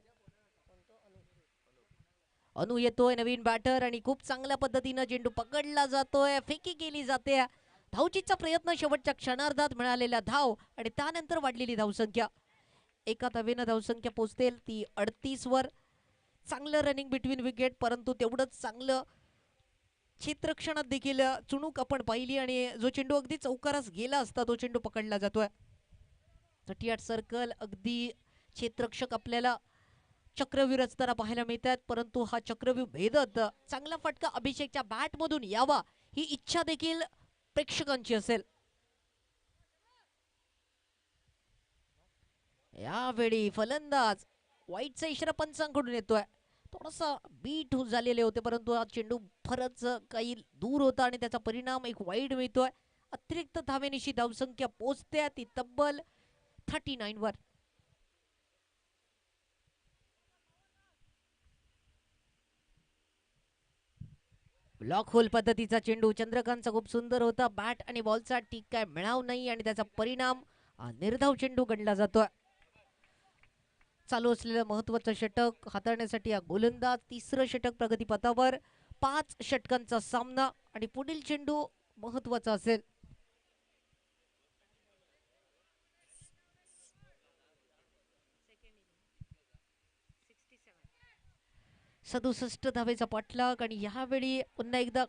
S2: अनु येतोय नवीन बॅटर आणि खूप चांगल्या पद्धतीनं चेंडू पकडला जातोय, फेकी केली जाते. धावचीचा प्रयत्न, शेवटच्या क्षणार्धात मिळालेला धाव आणि त्यानंतर वाढलेली धावसंख्या. एका धावेनं धावसंख्या पोहोचतेल ती 38 वर. चांगलं रनिंग बिटवीन विकेट, परंतु तेवढंच चांगलं क्षेत्ररक्षणात देखील चुणूक आपण पाहिली आणि जो चेंडू अगदी चौकारास गेला असता तो चेंडू पकडला जातोय. 38 सर्कल, अगदी क्षेत्ररक्षक आपल्याला चक्रव्यूह रचताना पाहायला मिळतात, परंतु हा चक्रव्यूह भेदत चांगला फटका अभिषेकच्या बॅट मधून यावा ही इच्छा देखील प्रेक्षकांची असेल. यावेळी फलंदाज वाईटचा इशारा पंचांकडून येतोय. थोडासा बीट झालेले होते, परंतु हा चेंडू फारच काही दूर होता आणि त्याचा परिणाम एक वाईड मिळतोय. अतिरिक्त धावेनिशी धावसंख्या पोहोचते ती तब्बल 39 वर. ब्लॉक होल पद्धतीचा चेंडू चंद्रकांतचा खूप सुंदर होता. बॅट आणि बॉलचा ठीक काय मिळाव नाही आणि त्याचा परिणाम निर्धाव चेंडू गणला जातोय. चालू असलेलं महत्वाचं षटक हाताळण्यासाठी हा गोलंदाज. तिसरं षटक प्रगतीपथावर, 5 षटकांचा सामना आणि पुढील चेंडू महत्वाचा असेल. सदुसष्ट धावेचा पाठलाग आणि यावेळी पुन्हा एकदा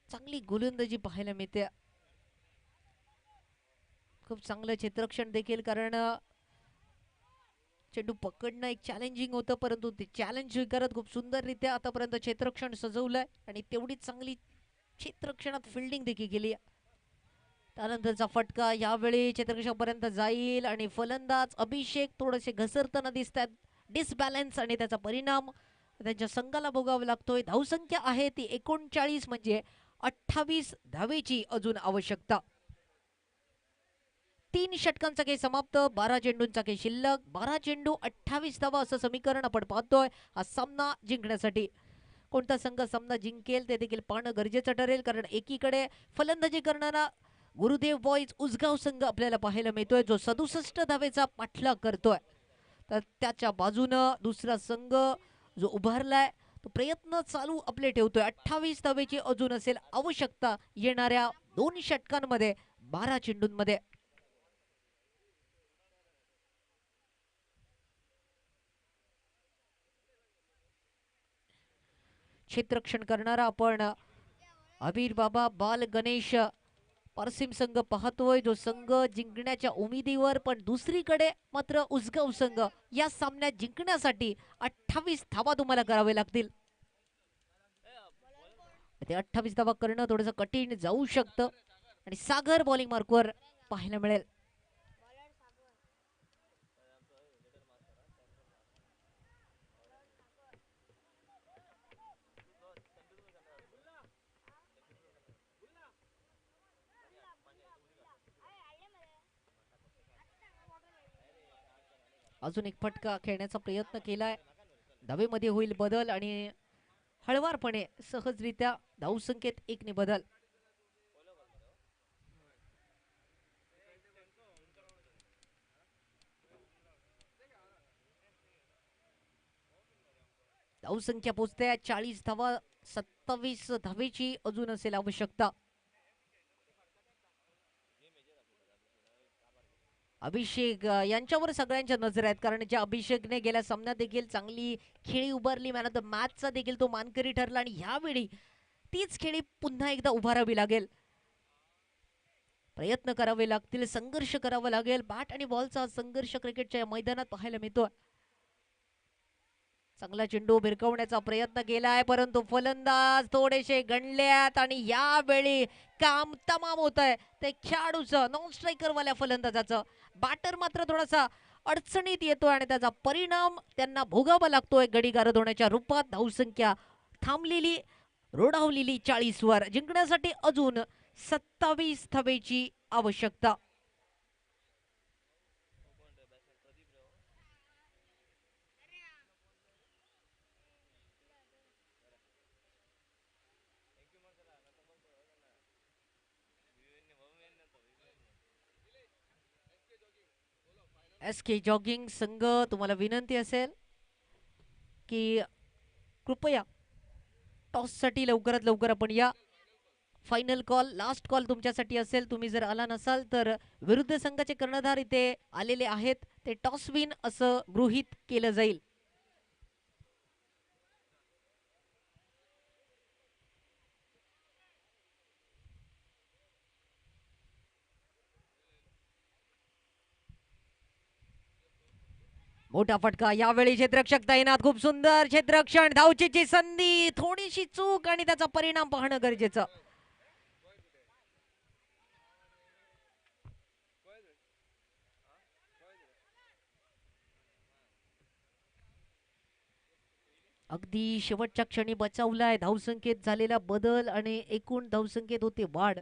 S2: चांगली गोलंदाजी पाहायला मिळते. खूप चांगलं क्षेत्ररक्षण देखील, कारण चेंडू पकडणं एक चॅलेंजिंग होतं, परंतु ते चॅलेंज स्वीकारत खूप सुंदररित्या आतापर्यंत क्षेत्ररक्षण सजवलंय आणि तेवढीच चांगली क्षेत्ररक्षणात फिल्डिंग देखील केली. त्यानंतरचा फटका यावेळी क्षेत्ररक्षकापर्यंत जाईल आणि फलंदाज अभिषेक थोडेसे घसरताना दिसतात, डिसबॅलन्स, आणि त्याचा परिणाम त्यांच्या संघाला भोगावा लागतोय. धावसंख्या आहे ती 39, म्हणजे 28 धावेची अजून आवश्यकता. 3 षटकांचा खेळ समाप्त, 12 चेंडूंचा खेळ शिल्लक. 12 चेंडू 28 धावा असं समीकरण आपण पाहतोय हा सामना जिंकण्यासाठी. कोणता संघ सामना जिंकेल ते देखील पाहणं गरजेचं ठरेल, कारण एकीकडे फलंदाजी करणारा गुरुदेव बॉईज उसगाव संघ आपल्याला पाहायला मिळतोय, जो 67 धावेचा पाठलाग करतोय. तर त्याच्या बाजूनं दुसरा संघ जो उभारलाय तो प्रयत्न चालू आपले ठेवतोय. 28 धावेची अजून असेल आवश्यकता येणाऱ्या 2 षटकांमध्ये, 12 चेंडूंमध्ये. क्षेत्ररक्षण करणारा आपण अबीर बाबा बाल गणेश परसिम संघ पाहतोय, जो संघ जिंकण्याच्या उमेदीवर, पण दुसरीकडे मात्र उसगाव संघ या सामन्यात जिंकण्यासाठी 28 धावा तुम्हाला करावे लागतील. ते 28 धावा करणं थोडंसं कठीण जाऊ शकतं आणि सागर बॉलिंग मार्कवर पाहायला मिळेल. अजून एक फटका खेळण्याचा प्रयत्न केलाय. धावेमध्ये होईल बदल आणि हळवारपणे सहजरित्या धावसंख्येत 1 ने बदल. धावसंख्या पोहोचते 40 धावा, 27 धावेची अजून असेल आवश्यकता. अभिषेक यांच्यावर सगळ्यांच्या नजर आहेत, कारण ज्या अभिषेकने गेल्या सामन्यात देखील चांगली खेळी उभारली, मॅन ऑफ द मॅचचा देखील तो मानकरी ठरला आणि यावेळी तीच खेळी पुन्हा एकदा उभारावी लागेल. प्रयत्न करावे लागतील, संघर्ष करावा लागेल. बॅट आणि बॉलचा संघर्ष क्रिकेटच्या मैदानात पाहायला मिळतो. चांगला चेंडू भिरकवण्याचा प्रयत्न केलाय, परंतु फलंदाज थोडेसे गणल्यात आणि यावेळी काम तमाम होत आहे ते खेळाडूचं, नॉन स्ट्रायकर वाल्या फलंदाजाचं. बॅटर मात्र थोडासा अडचणीत येतोय आणि त्याचा परिणाम त्यांना भोगावा लागतोय गडी गारद होण्याच्या रूपात. धावसंख्या थांबलेली, रोडावलेली 40 वर. जिंकण्यासाठी अजून 27 धावेची आवश्यकता. SK जॉगिंग संघ, तुम्हाला विनंती असेल की कृपया टॉससाठी लवकरात लवकर आपण या. फायनल कॉल, लास्ट कॉल तुमच्यासाठी असेल. तुम्ही जर आला नसाल तर विरुद्ध संघाचे कर्णधार इथे आलेले आहेत, ते टॉस विन असं गृहीत केलं जाईल. मोठा फटका, यावेळी क्षेत्ररक्षक तैनात. खूप सुंदर क्षेत्ररक्षण, धावचीची संधी, थोडीशी चूक आणि त्याचा परिणाम पाहणं गरजेचं. अगदी शेवटच्या क्षणी बचावलाय. धावसंख्येत झालेला बदल आणि एकूण धावसंख्येत होते वाढ.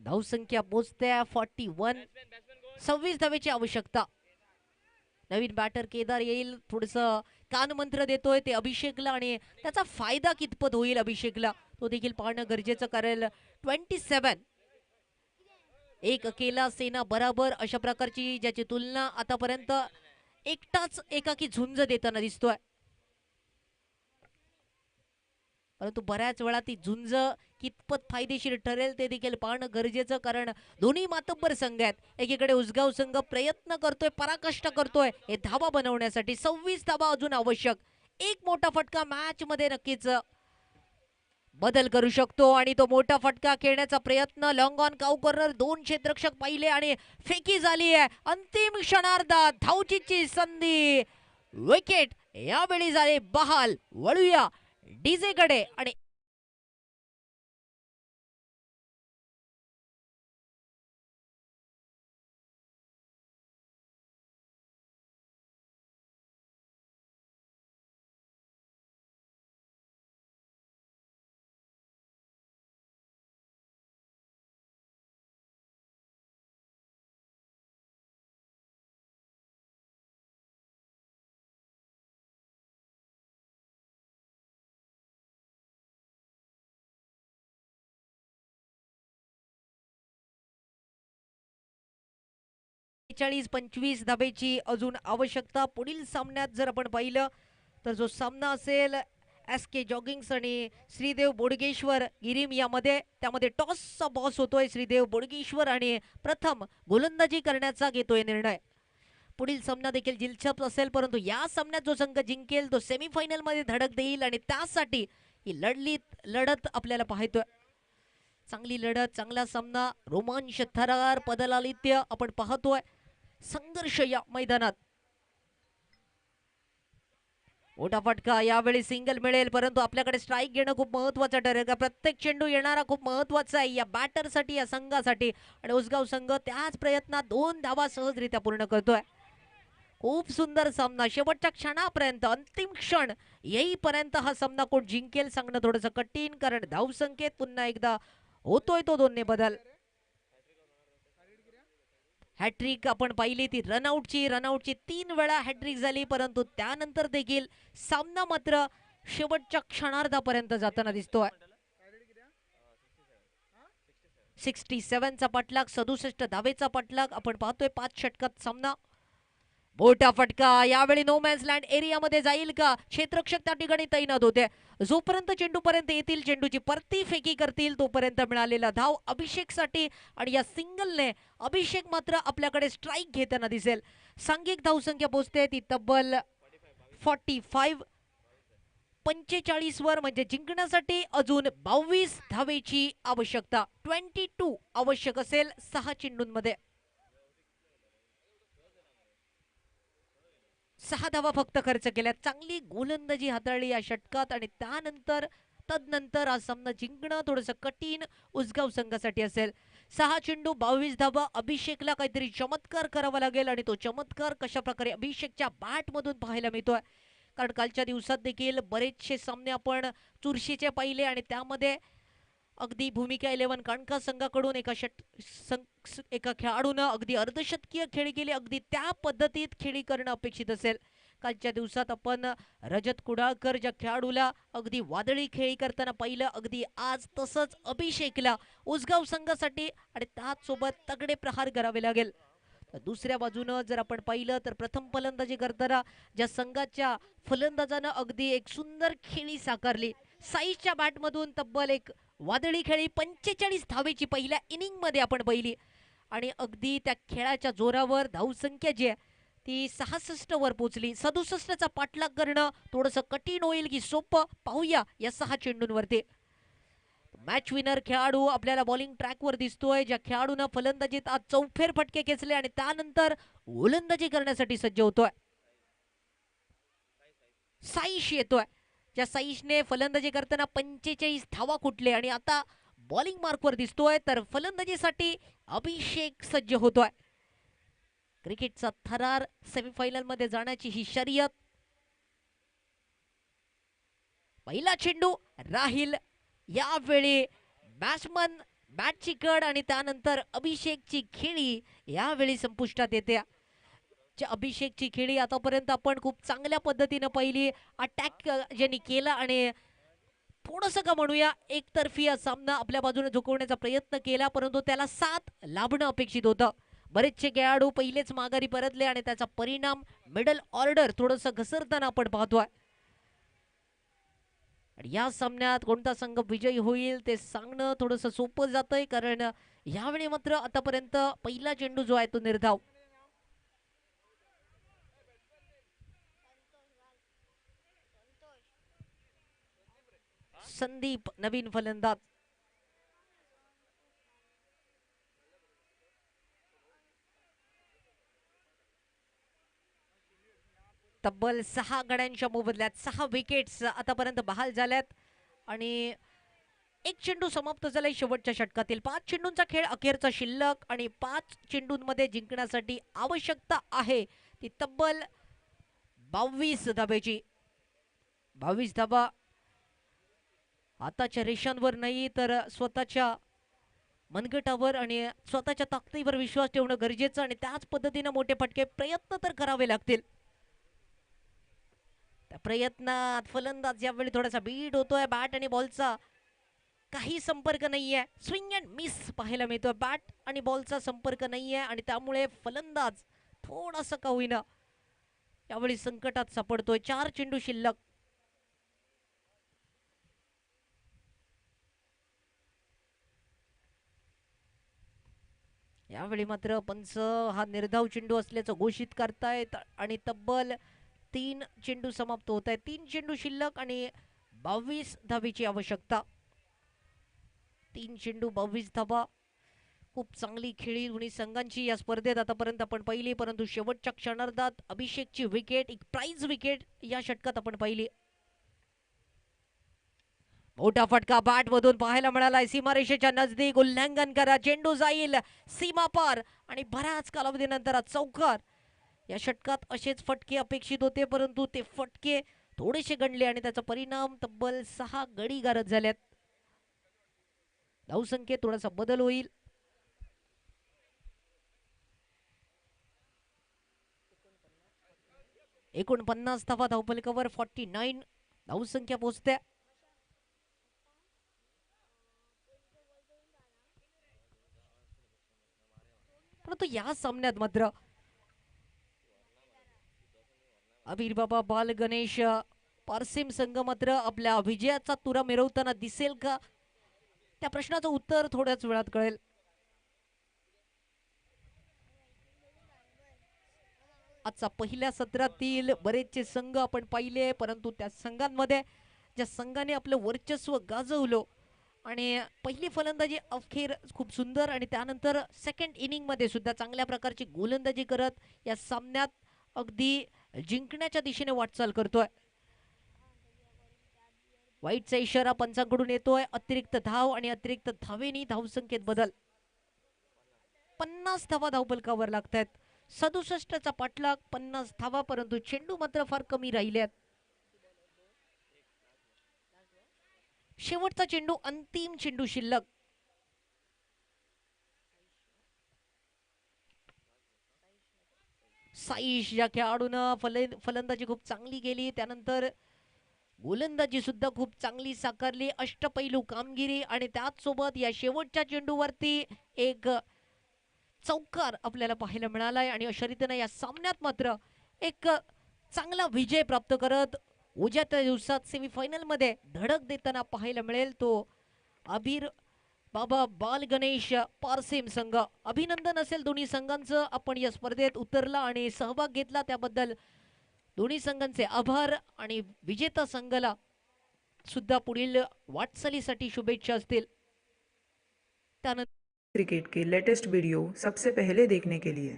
S2: धावसंख्या पोचते 41. 26 धावेची आवश्यकता. नवीन बॅटर केदार येईल, थोडस कानमंत्र देतोय ते अभिषेकला आणि त्याचा फायदा कितपत होईल अभिषेकला तो देखील पाहणं गरजेचं. कारण 27 एक अकेला सेना बराबर अशा प्रकारची ज्याची तुलना आतापर्यंत एकटाच एकाकी झुंज देताना दिसतोय. परंतु बऱ्याच वेळा ती झुंज कितपत फायदेशीर ठरेल ते देखील पाहणं गरजेचं. कारण दोन्ही मातब्बर संघ आहेत. एकीकडे उसगाव संघ प्रयत्न करतोय, पराकष्ट करतोय हे धावा बनवण्यासाठी. 26 धावा अजून आवश्यक. एक मोठा फटका मॅच मध्ये नक्कीच बदल करू शकतो आणि तो मोठा फटका खेळण्याचा प्रयत्न. लॉंग ऑन काऊ कॉर्नर, 2 क्षेत्ररक्षक पाहिले आणि फेकी झाली आहे. अंतिम क्षणार्धात धावचीची संधी, विकेट यावेळी झाले बहाल. वळूया डीजे कडे आणि चाळीस 25 धावेची अजून आवश्यकता. पुढील सामन्यात जर आपण पाहिलं तर जो सामना असेल SK जॉगिंग्स आणि श्रीदेव बोडगेश्वर गिरीम यामध्ये, त्यामध्ये टॉसचा बॉस होतोय श्रीदेव बोडगेश्वर आणि प्रथम गोलंदाजी करण्याचा घेतोय निर्णय. पुढील सामना देखील दिलचस्प असेल, परंतु या सामन्यात जो संघ जिंकेल तो सेमीफायनल मध्ये धडक देईल आणि त्यासाठी ही लढत आपल्याला पाहतोय. चांगली लढत, चांगला सामना, रोमांच थरार पदलालित्य आपण पाहतोय. संघर्ष या मैदानात. मोठा फटका, यावेळी सिंगल मिळेल, परंतु आपल्याकडे स्ट्राईक घेणं खूप महत्वाचं ठरेल. का प्रत्येक चेंडू येणारा खूप महत्वाचा आहे या बॅटरसाठी, या संघासाठी. आणि उसगाव संघ त्याच प्रयत्नात 2 धावा सहजरित्या पूर्ण करतोय. खूप सुंदर सामना. शेवटच्या क्षणापर्यंत, अंतिम क्षण येईपर्यंत हा सामना कोण जिंकेल सांगणं थोडंसं कठीण. कारण धावसंख्येत पुन्हा एकदा होतोय तो 2 ने बदल. हॅट्रिक आपण पाहिली ती रनआउटची 3 वेळा हॅट्रिक झाली, परंतु त्यानंतर देखील सामना मात्र शेवटच्या क्षणार्धापर्यंत जाताना दिसतोय. 67 चा पाठलाग, 67 धावेचा पाठलाग आपण पाहतोय. 5 षटकात सामना. मोठा फटका, यावेळी नो मॅन्स लँड एरियामध्ये जाईल का? क्षेत्ररक्षक त्या ठिकाणी तैनात होते. जोपर्यंत चेंडू पर्यंत येतील, चेंडूची परती फेकी करतील, तोपर्यंत मिळालेला धाव अभिषेकसाठी. आणि या सिंगलने अभिषेक मात्र आपल्याकडे स्ट्राईक घेताना दिसेल. सांघिक धावसंख्या पोहोचते ती तब्बल 45. 45 वर, म्हणजे जिंकण्यासाठी अजून 22 धावेची आवश्यकता. 22 आवश्यक असेल 6 चेंडूंमध्ये. 6 धावा फक्त खर्च केल्या. चांगली गोलंदाजी हाताळली या षटकात आणि तदनंतर हा सामना जिंकणं थोडंसं कठीण उसगाव संघासाठी असेल. 6 चेंडू 22 धावा. अभिषेकला काहीतरी चमत्कार करावा लागेल आणि तो चमत्कार कशा प्रकारे अभिषेकच्या बॅट मधून पाहायला मिळतोय. कारण कालच्या दिवसात देखील बरेचसे सामने आपण चुरशीचे पाहिले आणि त्यामध्ये अगदी भूमिका 11 काणका संघाकडून एका खेळाडूनं अगदी अर्धशतकीय खेळी केली. अगदी त्या पद्धतीत खेळी करणं अपेक्षित असेल. कालच्या दिवसात आपण रजत कुडाळकर ज्या खेळाडूला अगदी वादळी खेळी करताना पाहिलं, अगदी आज तसंच अभिषेकला उसगाव संघासाठी आणि त्याचसोबत तगडे प्रहार करावे लागेल. दुसऱ्या बाजूनं जर आपण पाहिलं तर प्रथम फलंदाजी करताना ज्या संघाच्या फलंदाजानं अगदी एक सुंदर खेळी साकारली, साईच्या बॅटमधून तब्बल एक वादळी खेळी 45 धावेची पहिल्या इनिंग मध्ये आपण पाहिली आणि अगदी त्या खेळाच्या जोरावर धावसंख्या जी आहे ती 66 वर पोहोचली. 67चा पाठलाग करणं थोडंसं कठीण होईल की सोपं, पाहूया या 6 चेंडूंवरती. मॅच विनर खेळाडू आपल्याला बॉलिंग ट्रॅकवर दिसतोय, ज्या खेळाडूनं फलंदाजीत आज चौफेर फटके खेचले आणि त्यानंतर गोलंदाजी करण्यासाठी सज्ज होतोय. साईश येतोय, ज्या साईशने फलंदाजी करताना 45 धावा कुठले आणि आता बॉलिंग मार्कवर दिसतोय. तर फलंदाजीसाठी अभिषेक सज्ज होतोय. क्रिकेटचा थरार सेमीफायनल मध्ये जाण्याची ही शर्यत. पहिला चेंडू राहील, यावेळी बॅट्समन बॅटची कड आणि त्यानंतर अभिषेकची खेळी यावेळी संपुष्टात येते. अभिषेकची खेळी आतापर्यंत आपण खूप चांगल्या पद्धतीने पाहिली, अटॅक ज्यांनी केला आणि थोडंसं का म्हणूया एकतर्फी सामना आपल्या बाजूने झुकवण्याचा प्रयत्न केला, परंतु त्याला साथ लाभणं अपेक्षित होतं. बरेचसे खेळाडू पहिलेच माघारी परतले आणि त्याचा परिणाम मिडल ऑर्डर थोडंसं घसरताना आपण पाहतोय. या सामन्यात कोणता संघ विजयी होईल ते सांगणं थोडंसं सोपं जातंय, कारण यावेळी मात्र आतापर्यंत पहिला चेंडू जो आहे तो निर्धाव. संदीप नवीन फलंदाज. तब्बल 6 गड्यांच्या मोबदल्यात 6 विकेट्स आतापर्यंत बहाल झाल्यात आणि एक चेंडू समाप्त झालाय शेवटच्या षटकातील. 5 चेंडूंचा खेळ अखेरचा शिल्लक आणि 5 चेंडूंमध्ये जिंकण्यासाठी आवश्यकता आहे ती तब्बल 22 धाब्याची. 22 धाबा हाताच्या रेषांवर नाही तर स्वतःच्या मनगटावर आणि स्वतःच्या ताकदीवर विश्वास ठेवणं गरजेचं आणि त्याच पद्धतीने मोठे फटके प्रयत्न तर करावे लागतील. त्या प्रयत्नात फलंदाज यावेळी थोडासा बीट होतोय. बॅट आणि बॉलचा काही संपर्क नाहीये, स्विंग अँड मिस पाहायला मिळतोय. बॅट आणि बॉलचा संपर्क नाहीये आणि त्यामुळे फलंदाज थोडासा का होईना यावेळी संकटात सापडतोय. 4 चेंडू शिल्लक. यावेळी मात्र पंच हा निर्धाव चेंडू असल्याचं घोषित करतायत आणि तब्बल 3 चेंडू समाप्त होत आहेत. 3 चेंडू शिल्लक आणि 22 धावेची आवश्यकता. 3 चेंडू 22 धावा. खूप चांगली खेळी दोन्ही संघांची या स्पर्धेत आतापर्यंत आपण पाहिली, परंतु शेवटच्या क्षणार्धात अभिषेकची विकेट, एक प्राइज विकेट या षटकात आपण पाहिली. मोठा फटका बॅट मधून पाहायला मिळाला. सीमारेषेच्या नजदीक उल्लंघन करा, चेंडू जाईल सीमा पार आणि बऱ्याच कालावधीनंतर चौकार. या षटकात असेच फटके अपेक्षित होते, परंतु ते फटके थोडेसे गणले आणि त्याचा परिणाम तब्बल 6 गडी गारद झाल्यात. धावसंख्येत थोडासा बदल होईल. एकूण 50 धावा धावफलकावर 49 धावसंख्या पोहोचते. परंतु या सामन्यात मात्र अबीर बाबा बाल गणेश पारसिम संघ मात्र आपल्या विजयाचा तुरा मिरवताना दिसेल का, त्या प्रश्नाचं उत्तर थोड्याच वेळात कळेल. आजचा पहिल्या सत्रातील बरेचसे संघ आपण पाहिले, परंतु त्या संघांमध्ये ज्या संघाने आपलं वर्चस्व गाजवलं आणि पहिली फलंदाजी अखेर खूप सुंदर आणि त्यानंतर सेकंड इनिंग मध्ये सुद्धा चांगल्या प्रकारची गोलंदाजी करत या सामन्यात अगदी जिंकण्याच्या दिशेने वाटचाल करतोय. वाईटचा इशारा पंचांकडून येतोय. अतिरिक्त धाव आणि अतिरिक्त धावेनी धावसंख्येत बदल. 50 धावा धावफलकावर लागतात. 67चा पाठलाग, 50 धावा, परंतु चेंडू मात्र फार कमी राहिलेत. शेवटचा चेंडू, अंतिम चेंडू शिल्लक. साईश या खेळाडूनं फलंदाजी खूप चांगली केली, त्यानंतर गोलंदाजी सुद्धा खूप चांगली साकारली, अष्टपैलू कामगिरी आणि त्याच सोबत या शेवटच्या चेंडूवरती एक चौकार आपल्याला पाहायला मिळालाय आणि अशा रीतीने या सामन्यात मात्र एक चांगला विजय प्राप्त करत उद्याच्या दिवसात सेमीफायनल मध्ये धडक देताना पाहायला मिळेल तो अबीर बाबा बाल गणेश पारसेम संघ. अभिनंदन असेल दोन्ही संघांचं, आपण या स्पर्धेत उतरला आणि सहभाग घेतला त्याबद्दल दोन्ही संघांचे आभार आणि विजेता संघाला सुद्धा पुढील वाटचालीसाठी शुभेच्छा असतील. त्यानंतर
S4: क्रिकेट के लेटेस्ट वीडियो सबसे पहले देखने के लिए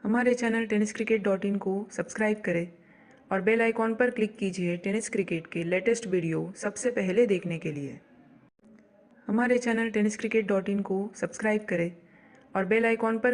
S4: हमारे चैनल tenniscricket.in को सब्सक्राइब करें और बेल आइकॉन पर क्लिक कीजिए टेनिस क्रिकेट के लेटेस्ट वीडियो सबसे पहले देखने के लिए. हमारे चैनल tenniscricket.in को सब्सक्राइब करें और बेल आइकॉन पर